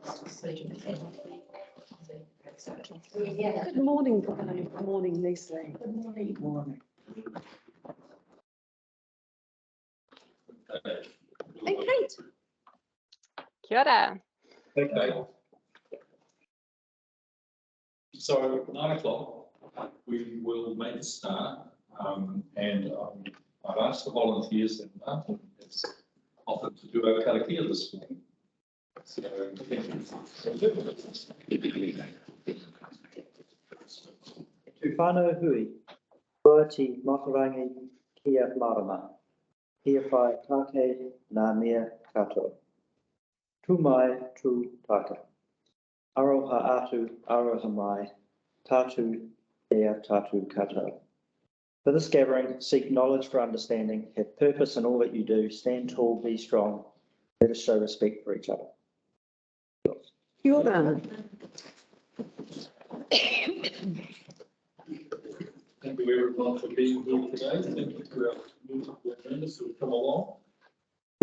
Good morning, Brian. Good morning, Leslie. Good morning. Good morning. Hey, Kate. Kia ora. Okay. So 9 o'clock, we will make a start, and I've asked the volunteers, and Martin has offered to do our karakia this morning. So, Te whānau hui, roati makarangi kia marama, kia whai tākei nā mea katoa. Tū mai tū taka. Aroha atu, aroha mai, tātu ea tātu katoa. For this gathering, seek knowledge for understanding, have purpose in all that you do, stand tall, be strong, let us show respect for each other. Kia ora. thank you everyone for being here today. Thank you to our musical members who have come along.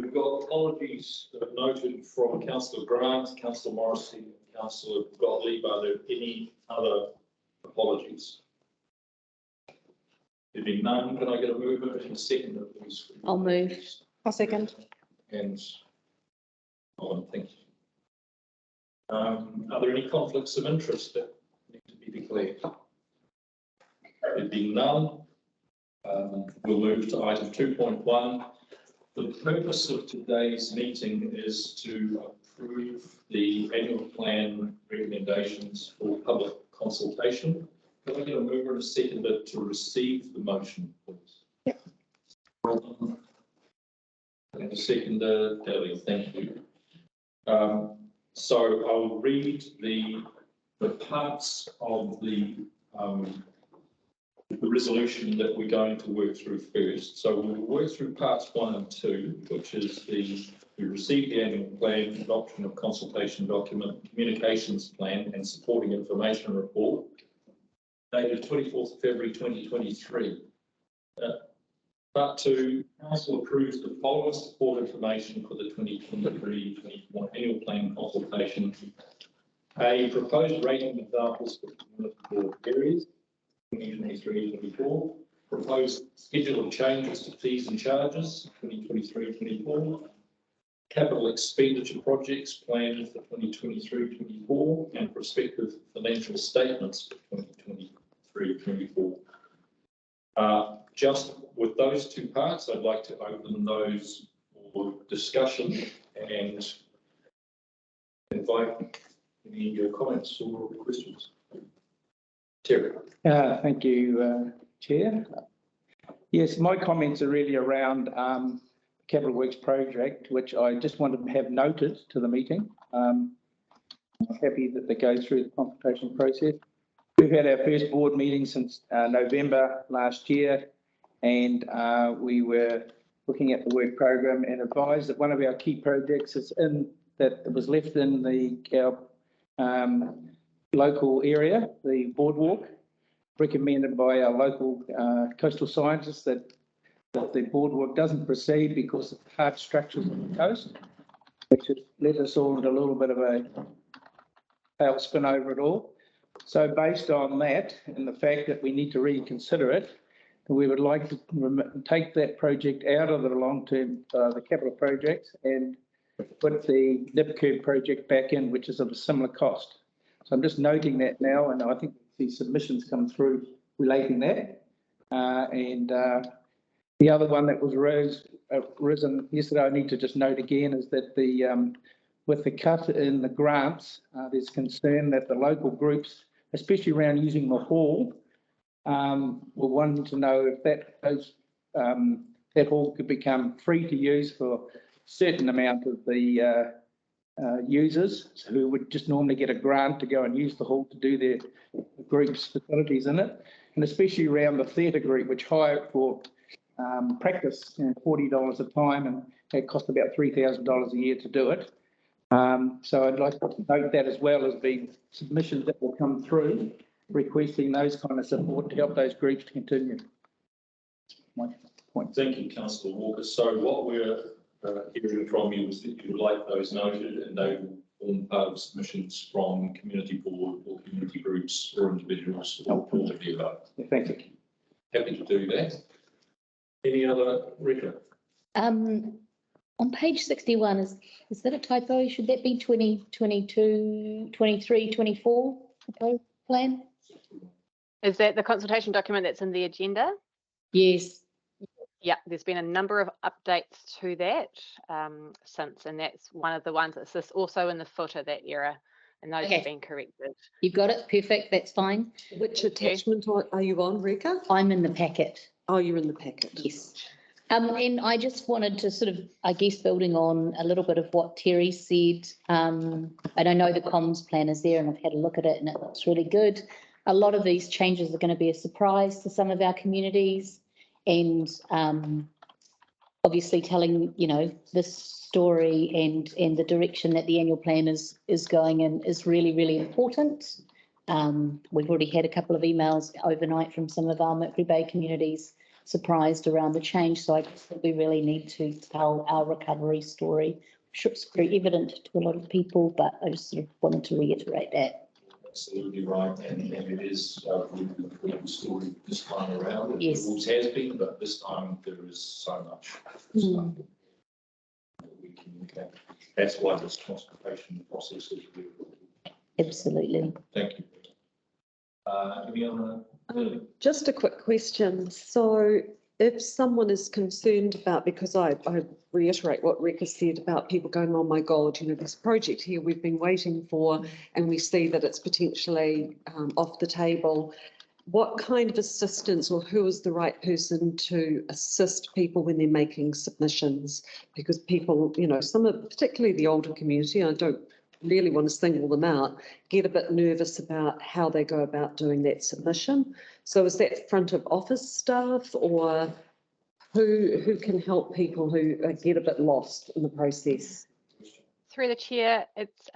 We've got apologies noted from Councillor Grant, Councillor Morrissey, and Councillor Gottlieb. Are there any other apologies? There being none, can I get a mover and a seconder, please? I'll move. I'll second. And thank you. Are there any conflicts of interest that need to be declared? There being none, we'll move to item 2.1. The purpose of today's meeting is to approve the annual plan recommendations for public consultation. Can I get a mover and a seconder to receive the motion, please? Yep. And a seconder, Deli, thank you. So I'll read the parts of the resolution that we're going to work through first. So we'll work through parts 1 and 2, which is we received the annual plan, adoption of consultation document, communications plan, and supporting information report, dated 24th February 2023. Part 2, Council approves the following support information for the 2023-24 annual plan consultation. A, proposed rating examples for municipal areas, 2023-24. Proposed schedule of changes to fees and charges, 2023-24. Capital expenditure projects planned for 2023-24 and prospective financial statements for 2023-24. Just with those two parts, I'd like to open those for discussion and invite any comments or questions. Terry. Thank you, Chair. Yes, my comments are really around Capital Works project, which I just wanted to have noted to the meeting. I'm happy that they go through the consultation process. We've had our first board meeting since November last year, and we were looking at the work program and advised that one of our key projects is that was left in our local area, the boardwalk, recommended by our local coastal scientists that the boardwalk doesn't proceed because of hard structures on the coast, which has led us all into a little bit of a tailspin over it all. So based on that and the fact that we need to reconsider it, we would like to take that project out of the long-term, the capital projects, and put the nip curb project back in, which is of a similar cost. So I'm just noting that now, and I think the submissions come through relating that. The other one that was risen yesterday, I need to just note again, is that with the cut in the grants, there's concern that the local groups, especially around using the hall, were wanting to know if that hall could become free to use for a certain amount of the users who would just normally get a grant to go and use the hall to do their group's facilities in it, and especially around the theatre group, which hire it for practice, $40 a time, and it costs about $3,000 a year to do it. So I'd like to note that as well as being submissions that will come through requesting those kind of support to help those groups to continue. My point. Thank you, Councillor Walker. So what we're hearing from you is that you would like those noted, and they form part of submissions from community board or community groups or individuals or all of the above. Thank you. Happy to do that. Any other record? On page 61, is that a typo? Should that be 2022, 23, 24 proposed plan? Is that the consultation document that's in the agenda? Yes. Yeah, there's been a number of updates to that since, and that's one of the ones that's just also in the footer, that error, and those Okay. have been corrected. You've got it. Perfect. That's fine. Which attachment are you on, Rika? I'm in the packet. Oh, you're in the packet. Yes. And I just wanted to sort of, I guess, building on a little bit of what Terry said. And I know the comms plan is there and I've had a look at it and it looks really good. A lot of these changes are going to be a surprise to some of our communities, and obviously telling, you know, this story and the direction that the annual plan is going in is really, really important. We've already had a couple of emails overnight from some of our Mercury Bay communities surprised around the change. So I guess that we really need to tell our recovery story. Sure, it's very evident to a lot of people, but I just sort of wanted to reiterate that. Absolutely right, and it is a really story this time around. Yes. It always has been, but this time there is so much stuff that we communicate. That's why this consultation process is really important. Absolutely. Thank you. Any other? Just a quick question. So if someone is concerned about, because I reiterate what Rika said about people going, oh my God, you know, this project here we've been waiting for, and we see that it's potentially off the table. What kind of assistance, or who is the right person to assist people when they're making submissions? Because people, you know, some of, particularly the older community, I don't really want to single them out, get a bit nervous about how they go about doing that submission. So is that front of office staff, or who can help people who get a bit lost in the process? Through the chair, it's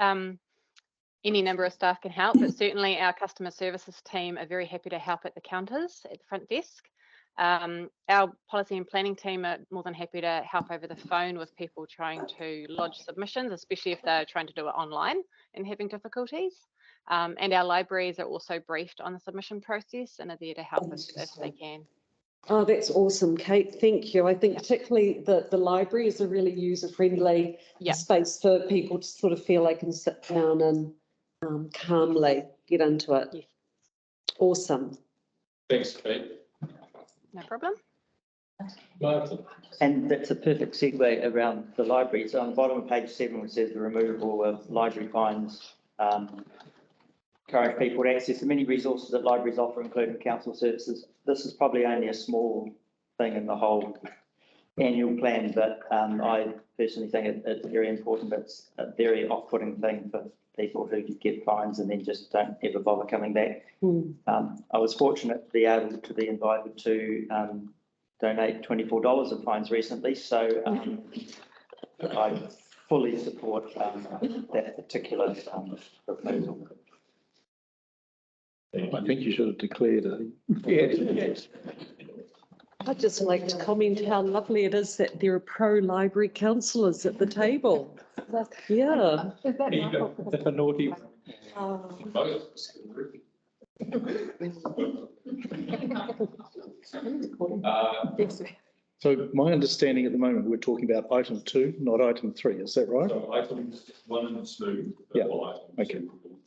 any number of staff can help, but certainly our customer services team are very happy to help at the counters at the front desk. Our policy and planning team are more than happy to help over the phone with people trying to lodge submissions, especially if they're trying to do it online and having difficulties. And our libraries are also briefed on the submission process and are there to help if they can. Oh, that's awesome, Kate. Thank you. I think particularly the library is a really user-friendly space for people to sort of feel they can sit down and calmly get into it. Yes. Awesome. Thanks, Kate. No problem. Martin. And that's a perfect segue around the library. So on the bottom of page 7, it says the removal of library fines, encourage people to access the many resources that libraries offer, including council services. This is probably only a small thing in the whole annual plan, but I personally think it's very important. It's a very off-putting thing for people who get fines and then just don't ever bother coming back. I was fortunate to be able to be invited to donate $24 of fines recently, so I fully support that particular proposal. I think you should have declared it. Yes. I'd just like to comment how lovely it is that there are pro-library councillors at the table. Yeah. That's a naughty. So my understanding at the moment, we're talking about item 2, not item 3. Is that right? So items 1 and 2. Yeah. Okay. Okay.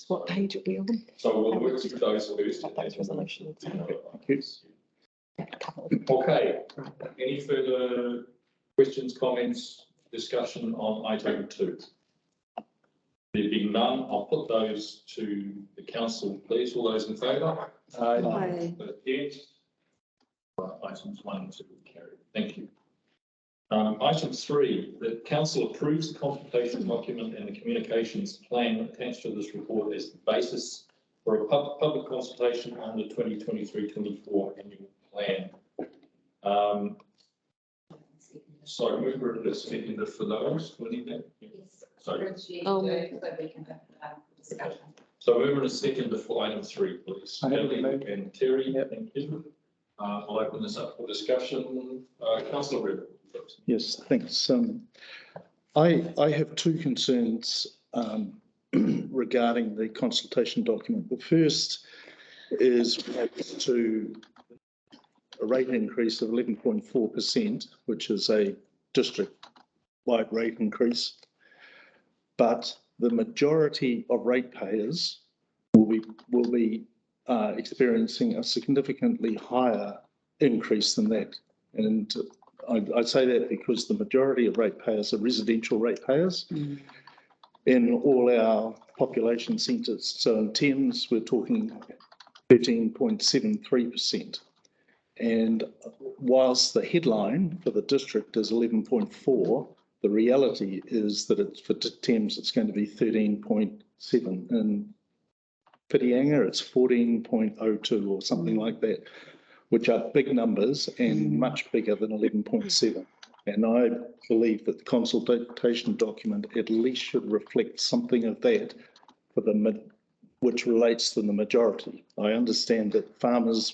What page are we on? So we'll work through those first. Those resolutions. Thank you. Okay. Any further questions, comments, discussion on item 2? There being none, I'll put those to the council, please. All those in favour? Aye. Against? Items 1 and 2 carried. Thank you. Item 3, the council approves the consultation document and the communications plan attached to this report as the basis for a public consultation on the 2023-24 annual plan. So mover and a seconder for those, Juanita? Yes. Sorry. Oh. So we can have discussion. So mover and a seconder for item 3, please. I have it, Ellie mate. and Terry, Yep. thank you. I'll open this up for discussion. Councillor River, please. Yes, thanks. I have 2 concerns regarding the consultation document. The first is relates to a rate increase of 11.4%, which is a district-wide rate increase. But the majority of ratepayers will be experiencing a significantly higher increase than that. And I say that because the majority of ratepayers are residential ratepayers in all our population centres. So in Thames, we're talking 13.73%. And whilst the headline for the district is 11.4, the reality is that it's for Thames, it's going to be 13.7. And Whitianga, it's 14.02 or something like that, which are big numbers and much bigger than 11.7. And I believe that the consultation document at least should reflect something of that for which relates to the majority. I understand that farmers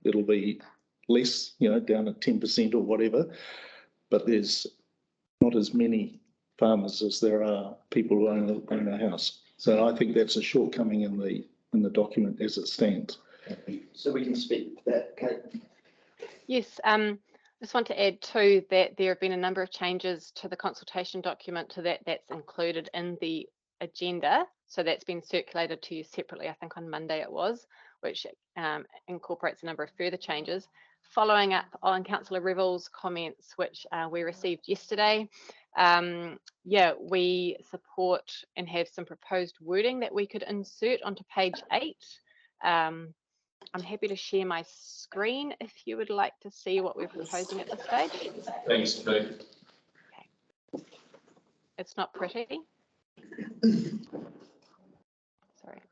it'll be less, down at 10% or whatever, but there's not as many farmers as there are people who own a house. So I think that's a shortcoming in the document as it stands. So we can speak to that, Kate. Yes, just want to add too that there have been a number of changes to the consultation document that's included in the agenda. So that's been circulated to you separately, I think on Monday it was, which incorporates a number of further changes. Following up on Councillor Revell's comments, which we received yesterday, we support and have some proposed wording that we could insert onto page 8. I'm happy to share my screen if you would like to see what we're proposing at this stage. Thanks, Kate. Okay. It's not pretty. Sorry,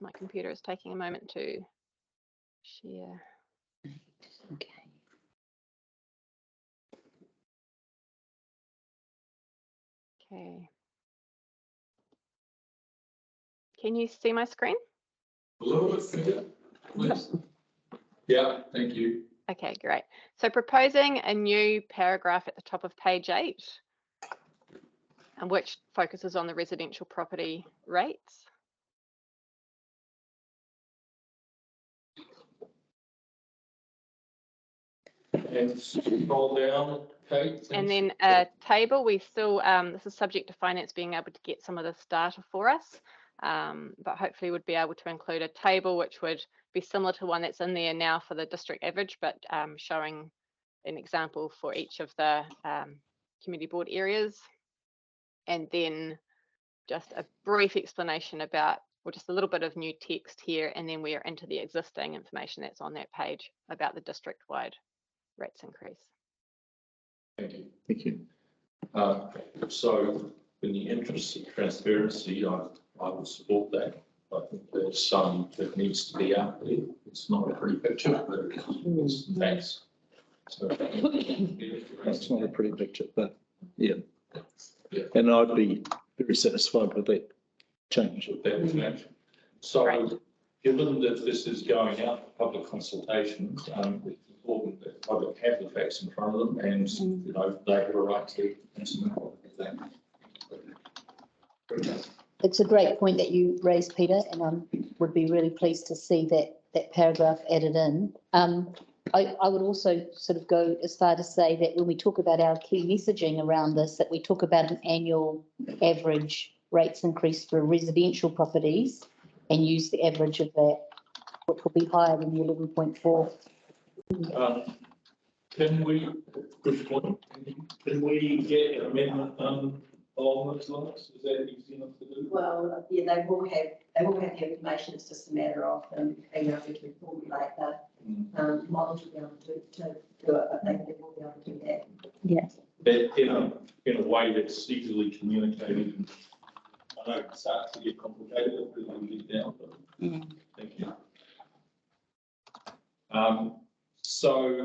my computer is taking a moment to share. Okay. Okay. Can you see my screen? A little bit further, please. Yeah, thank you. Okay, great. So proposing a new paragraph at the top of page 8, and which focuses on the residential property rates. And scroll down, Kate. And then a table, we still, this is subject to finance being able to get some of this data for us, but hopefully would be able to include a table which would be similar to one that's in there now for the district average, but showing an example for each of the community board areas. And then just a brief explanation about, or just a little bit of new text here, and then we are into the existing information that's on that page about the district-wide rates increase. Thank you. Thank you. So in the interest of transparency, I would support that. I think there's some that needs to be out there. It's not a pretty picture, but it's facts. So That's not a pretty picture, but yeah. Yeah. And I'd be very satisfied with that change. So Right. given that this is going out for public consultation, it's important that the public have the facts in front of them and they have a right to answer that. It's a great point that you raised, Peter, and I would be really pleased to see that paragraph added in. I would also sort of go as far to say that when we talk about our key messaging around this, that we talk about an annual average rates increase for residential properties and use the average of that, which will be higher than the 11.4. Can we, good point, can we get an amendment along those lines? Is that easy enough to do? Well, yeah, they will have the information. It's just a matter of being able to formulate the model to be able to do it. I think they will be able to do that. Yeah. But in a way that's easily communicated. I know it starts to get complicated if we get down, but thank you. Sorry,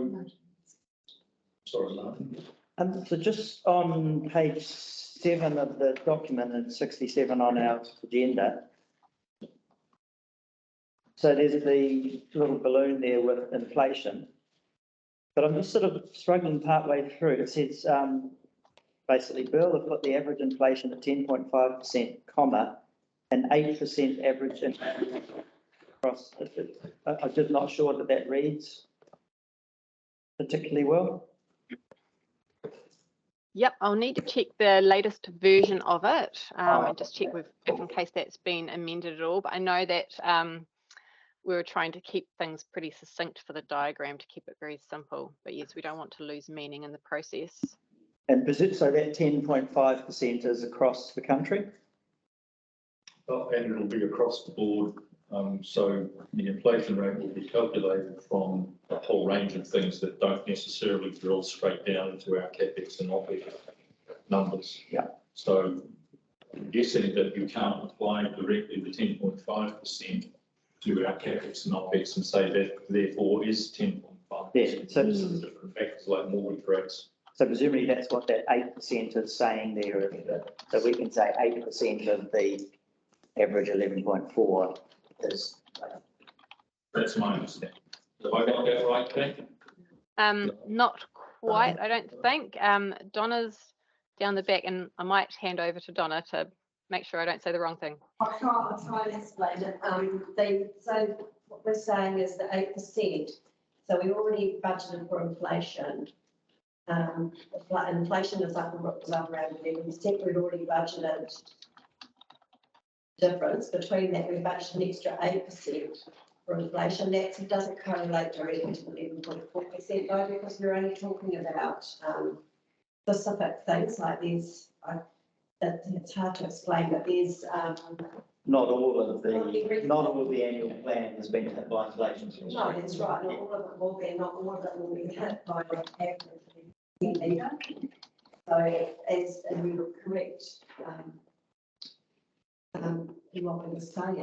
Lauren. So just on page 7 of the document and 67 on our agenda. So there's the little balloon there with inflation. But I'm just sort of struggling partway through. It says basically Bill have put the average inflation at 10.5%, comma, an 8% average across, I'm just not sure that that reads particularly well. Yep, I'll need to check the latest version of it and just check if in case that's been amended at all. But I know that we were trying to keep things pretty succinct for the diagram to keep it very simple. But yes, we don't want to lose meaning in the process. And so that 10.5% is across the country? And it'll be across the board. So the inflation rate will be calculated from a whole range of things that don't necessarily drill straight down into our CapEx and OpEx numbers. Yeah. So I'm guessing that you can't apply directly the 10.5% to our CapEx and OpEx and say that therefore is 10.5%. Yeah, so different factors like mortgage rates. So presumably that's what that 8% is saying there. So we can say 8% of the average 11.4 is. That's my understanding. Have I got that right, Kate? Not quite, I don't think. Donna's down the back, and I might hand over to Donna to make sure I don't say the wrong thing. I'll try and explain it. So what we're saying is that 8%, so we already budgeted for inflation. Inflation is up around 11%. We'd already budgeted difference between that. We budgeted an extra 8% for inflation. That doesn't correlate directly to the 11.4% though, because we're only talking about specific things like these. It's hard to explain, but there's Not all of the annual plan has been hit by inflation. no, that's right. Not all of it will be. Not all of it will be hit by average either. So as you were correct, in what we were saying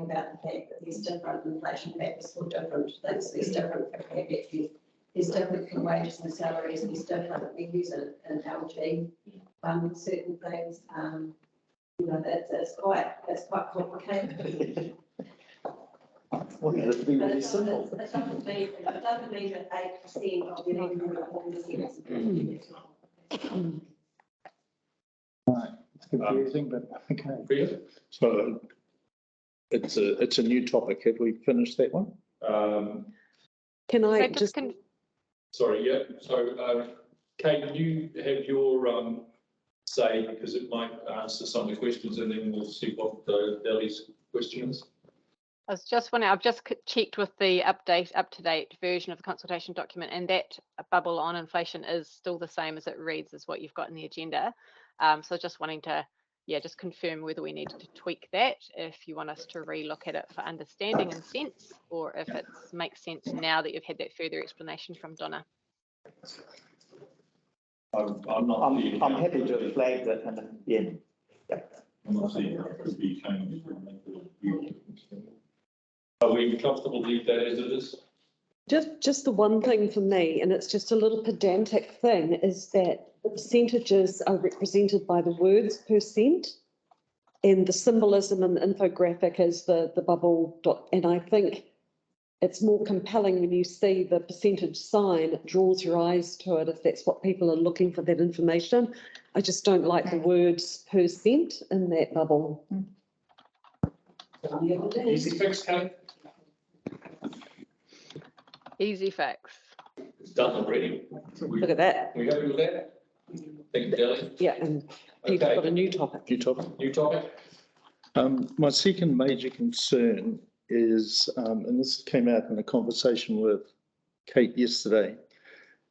about the fact that there's different inflation factors for different things. There's different for CapEx, there's different for wages and salaries, there's different, we use it in LG, certain things, you know, it's quite complicated. Well, it'd be But really it simple. doesn't mean that 8% of the 11.4% is not. It's confusing, but okay. Peter? So it's a new topic. Have we finished that one? Can I So just, Sorry, yeah. So, Kate, can you have your say, because it might answer some of the questions, and then we'll see what Deli's question is. I was just wondering, I've just checked with the up-to-date version of the consultation document, and that bubble on inflation is still the same as it reads as what you've got in the agenda. So just wanting to, just confirm whether we need to tweak that, if you want us to relook at it for understanding and sense, or if it makes sense now that you've had that further explanation from Donna. I'm happy to have flagged it and I'm not seeing how it could be changed. Are we comfortable to leave that as it is? just the one thing for me, and it's just a little pedantic thing, is that the percentages are represented by the words percent, and the symbolism and the infographic is the bubble dot. And I think it's more compelling when you see the percentage sign, it draws your eyes to it if that's what people are looking for, that information. I just don't like the words percent in that bubble. Easy fix, Kate? Easy fix. It's done already. Look at that. We happy with that? Thank you, Deli. Yeah, and Pete's Okay. got a new topic. New topic. New topic? My second major concern is, and this came out in a conversation with Kate yesterday,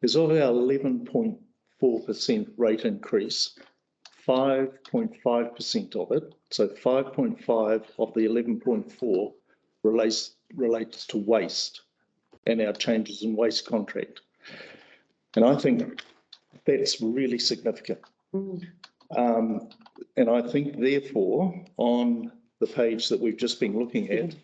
is of our 11.4% rate increase, 5.5% of it, so 5.5 of the 11.4 relates to waste and our changes in waste contract. And I think that's really significant. And I think therefore, on the page that we've just been looking at,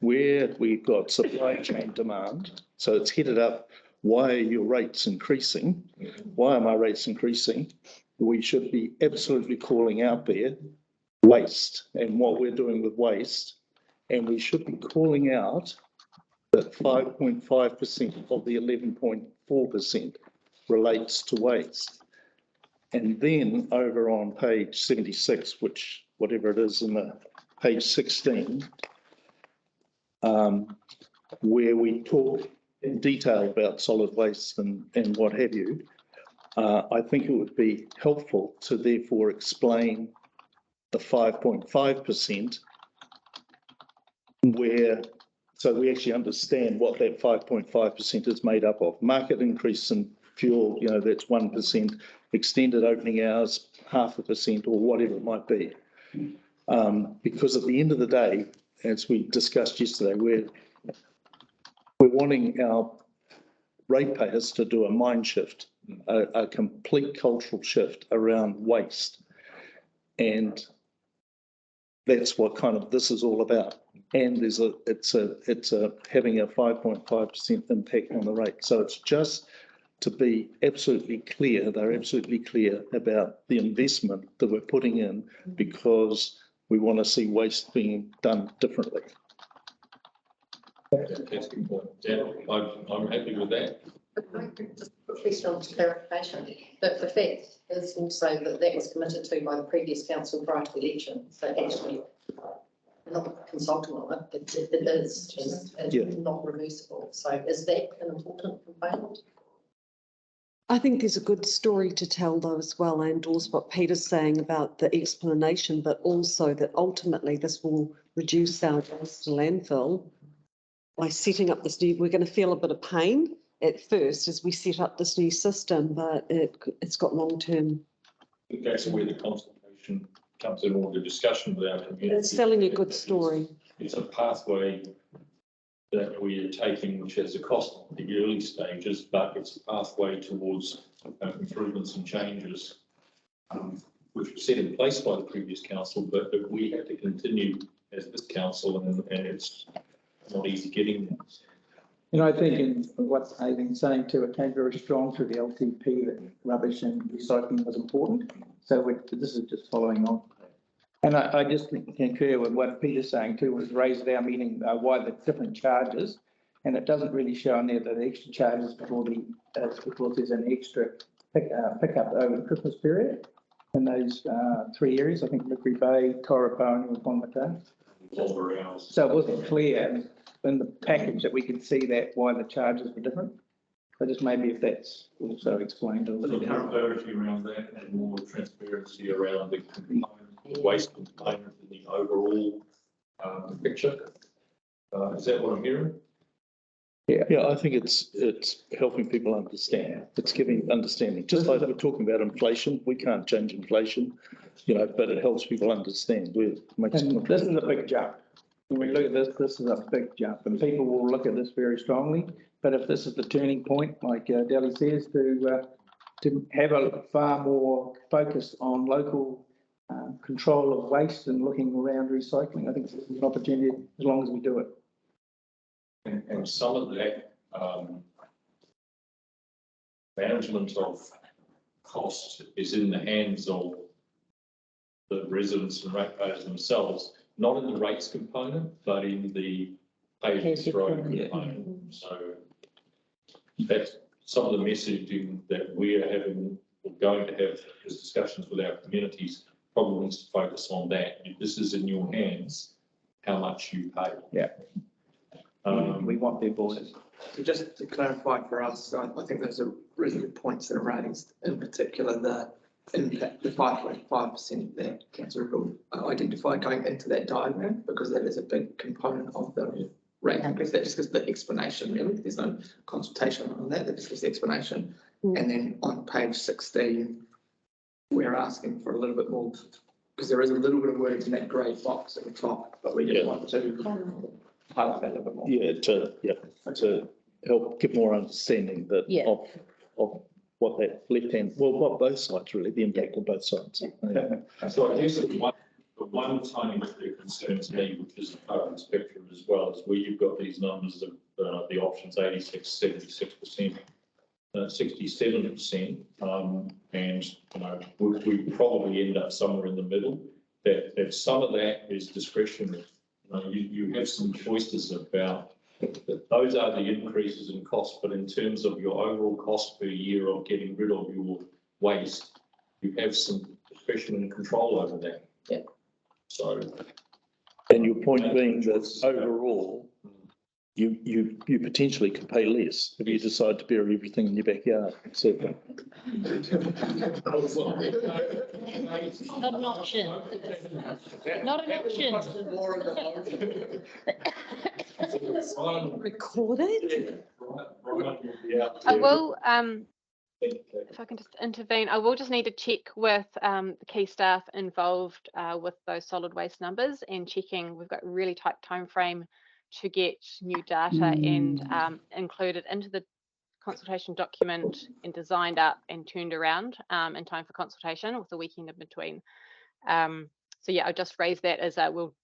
where we've got supply chain demand, so it's headed up, why are your rates increasing? Why are my rates increasing? We should be absolutely calling out there waste and what we're doing with waste. And we should be calling out that 5.5% of the 11.4% relates to waste. And then over on page 76, which whatever it is in the page 16, where we talk in detail about solid waste and what have you, I think it would be helpful to therefore explain the 5.5% where, so we actually understand what that 5.5% is made up of. Market increase in fuel, you know, that's 1%, extended opening hours, 0.5% or whatever it might be. Because at the end of the day, as we discussed yesterday, we're wanting our ratepayers to do a mind shift, a complete cultural shift around waste. And that's what kind of this is all about. And it's having a 5.5% impact on the rate. So it's just to be absolutely clear, they're absolutely clear about the investment that we're putting in because we want to see waste being done differently. That's a good point. Yeah, I'm happy with that. Just a question on clarification, but the fact is also that was committed to by the previous council prior to the election, so actually not consulting on it, it is not reversible. So is that an important component? I think there's a good story to tell though as well. I endorse what Peter's saying about the explanation, but also that ultimately this will reduce our gas to landfill by setting up this new, we're going to feel a bit of pain at first as we set up this new system, but it's got long-term. I think that's where the consultation comes in, or the discussion with our community. It's selling a good story. It's a pathway that we are taking, which has a cost at the early stages, but it's a pathway towards improvements and changes, which were set in place by the previous council, but we have to continue as this council, and it's not easy getting there. And I think in what Aidan's saying too, it came very strong through the LTP that rubbish and recycling was important. So this is just following on. And I just concur with what Peter's saying too, was raised at our meeting why the different charges, and it doesn't really show in there that the extra charges because there's an extra pickup over the Christmas period in those 3 areas. I think Mickery Bay, Toraponi and Whangamata. So it wasn't clear in the package that we could see that why the charges were different. So just maybe if that's also explained a little bit. More clarity around that and more transparency around the component, waste component in the overall picture. Is that what I'm hearing? Yeah, I think it's helping people understand. It's giving understanding. Just like we're talking about inflation, we can't change inflation, you know, but it helps people understand. This is a big jump. When we look at this is a big jump, and people will look at this very strongly. But if this is the turning point, like Deli says, to have a far more focus on local control of waste and looking around recycling, I think this is an opportunity as long as we do it. And some of that management of cost is in the hands of the residents and ratepayers themselves, not in the rates component, but in the pay-as-you-throw component. So that's some of the messaging that we are having, or going to have as discussions with our communities, probably needs to focus on that. If this is in your hands, how much you pay. Yeah. We want their voices. So just to clarify for us, I think those are really good points that are raised, in particular the impact, the 5.5% that Councillor Hill identified going into that diagram, because that is a big component of the rate increase. That just gives the explanation, really. There's no consultation on that, that just gives the explanation. And then on page 16, we're asking for a little bit more, because there is a little bit of words in that grey box at the top, but we just want to highlight that a little bit more. To help give more understanding that of what that left-hand, what both sides really, the impact of both sides. So I guess the one tiny bit that concerns me, which is part of the spectrum as well, is where you've got these numbers of the options 86, 76%, 67%, and you know we probably end up somewhere in the middle. That some of that is discretionary. You have some choices about that. Those are the increases in cost, but in terms of your overall cost per year of getting rid of your waste, you have some discretion and control over that. Yeah. So And your point being that overall, you potentially could pay less if you decide to bury everything in your backyard, etc. Not an option. Not an option. Record it? I will, if I can just intervene, I will just need to check with the key staff involved with those solid waste numbers and checking. We've got a really tight time frame to get new data and included into the consultation document and designed up and turned around in time for consultation with a weekend in between. So yeah, I'll just raise that as we'll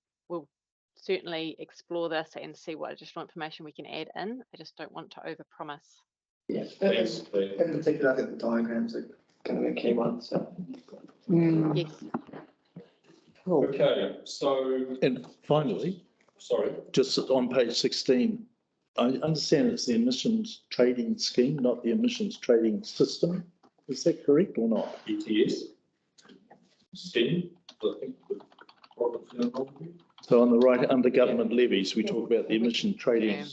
certainly explore this and see what additional information we can add in. I just don't want to overpromise. Yeah, Thanks, in particular, I think the diagrams are going to be a key one, so. Yes. Cool. Okay, so, And finally, sorry, just on page 16, I understand it's the emissions trading scheme, not the emissions trading system. Is that correct or not? ETS. Scheme, I think. So on the right, under government levies, we talk about the emission trading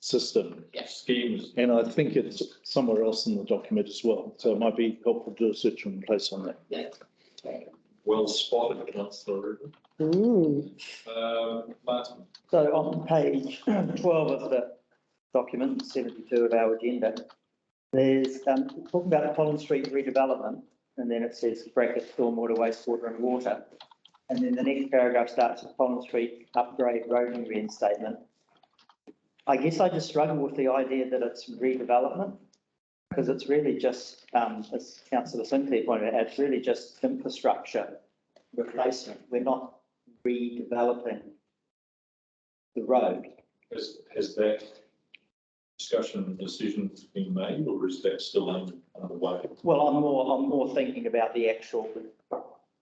system. Schemes. And I think it's somewhere else in the document as well. So it might be helpful to do a search and replace on that. Well spotted, Councillor. Martin. So on page 12 of the document, 72 of our agenda, there's talking about the Collins Street redevelopment, and then it says bracket stormwater, wastewater and water. And then the next paragraph starts with Collins Street upgrade roading reinstatement. I guess I just struggle with the idea that it's redevelopment, because it's really just, as Councillor Sinclair pointed out, it's really just infrastructure replacement. We're not redeveloping the road. Has that discussion and decision been made, or is that still underway? Well, I'm more thinking about the actual,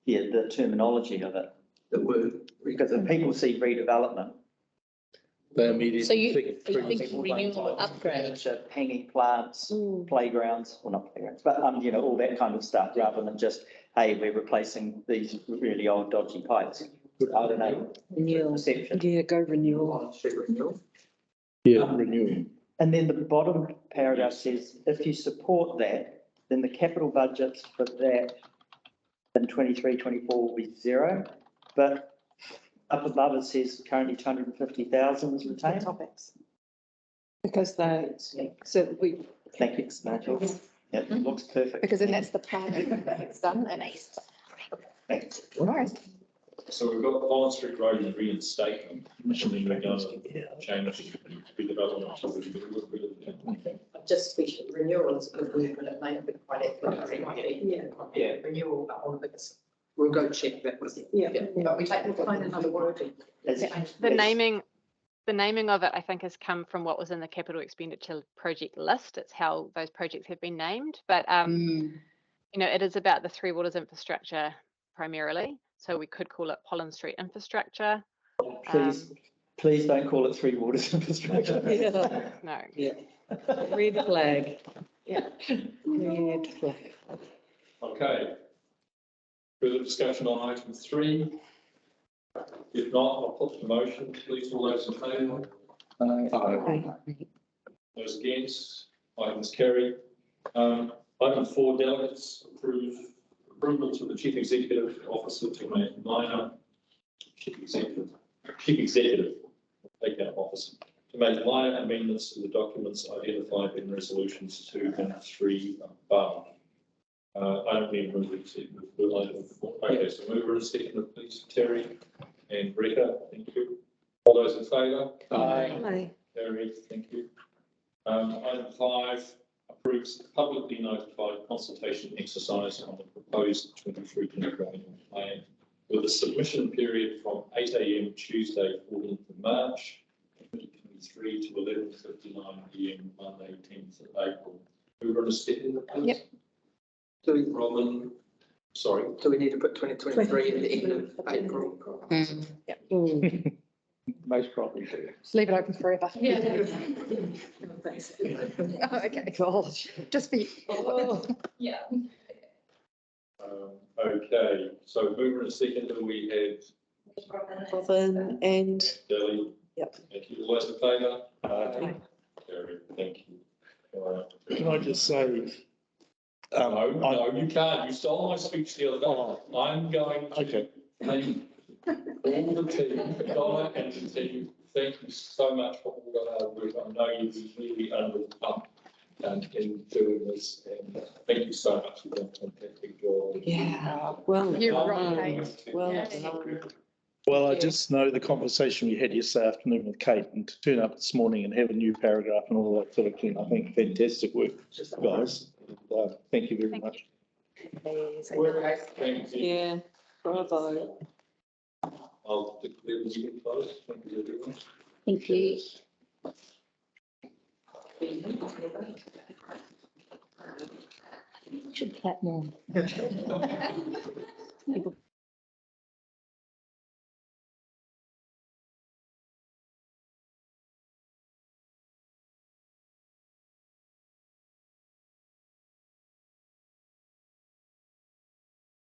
the terminology of it. The word. Because if people see redevelopment, They immediately So you think think renewal or upgrade? hanging plants, playgrounds, well, not playgrounds, but, all that kind of stuff, rather than just, hey, we're replacing these really old dodgy pipes. I don't know. Renewal. Perception. Yeah, go renewal. Collins Street renewal. Yeah, renewing. And then the bottom paragraph says, if you support that, then the capital budgets for that in 23-24 will be zero. But up above it says currently 250,000 is retained. Topics. Because so we. Thank you, Nigel. Yeah, it looks perfect. Because then that's the plan it's done and Thanks. So we've got Collins Street Road and reinstatement, and then we're going to change redevelopment to redevelopment. Just special renewal is a good word, but it may not be quite accurate. Yeah. Renewal on because. We'll go check that with. But we'll find another word. The naming of it, I think, has come from what was in the capital expenditure project list. It's how those projects have been named. But it is about the Three Waters infrastructure primarily. So we could call it Collins Street infrastructure. Please don't call it Three Waters infrastructure. Yeah. No. Yeah. Red flag. Yeah. Red flag. Okay. Further discussion on item 3? If not, I'll put the motion. Please, all those in favour? Those against? Items carried. Item 4, delegates approval to the Chief Executive Officer to make minor Chief Executive, take that officer, to make minor amendments to the documents identified in resolutions 2 and 3 above. I don't need to move it. Okay, so mover and seconder, please, Terry and Rita, thank you. All those in favour? Aye. Terry, thank you. Item 5 approves the publicly notified consultation exercise on the proposed 23-24 plan with a submission period from 8 a.m. Tuesday, 14th of March 2023 to 11:59 p.m. Monday, 10th of April. Mover and seconder, please. Yep. Robin, sorry. Do we need to put 2023 in the end of April? Most probably do. Just leave it open forever. Yeah. Oh, okay. Gosh. Just be. Okay, so mover and seconder, we had Robin and, Billy? Yep. Thank you. All those in favour? Aye. Carried. Thank you. All right. Can I just say? No, you can't. You stole my speech the other day. Oh. I'm going to Okay. thank all the team, Donna and the team. Thank you so much for all the hard work. I know you've been really under the pump in doing this, and thank you so much for doing a fantastic job. yeah, well. You Well rock, done. Kate. Well Yeah. done. Well, I just know the conversation we had yesterday afternoon with Kate, and to turn up this morning and have a new paragraph and all that sort of thing, I think fantastic work, guys. Thank you very Thank much. Thank you. Yeah, bravo. I'll declare the meeting closed. Thank you, everyone. Thank you. Should clap more. People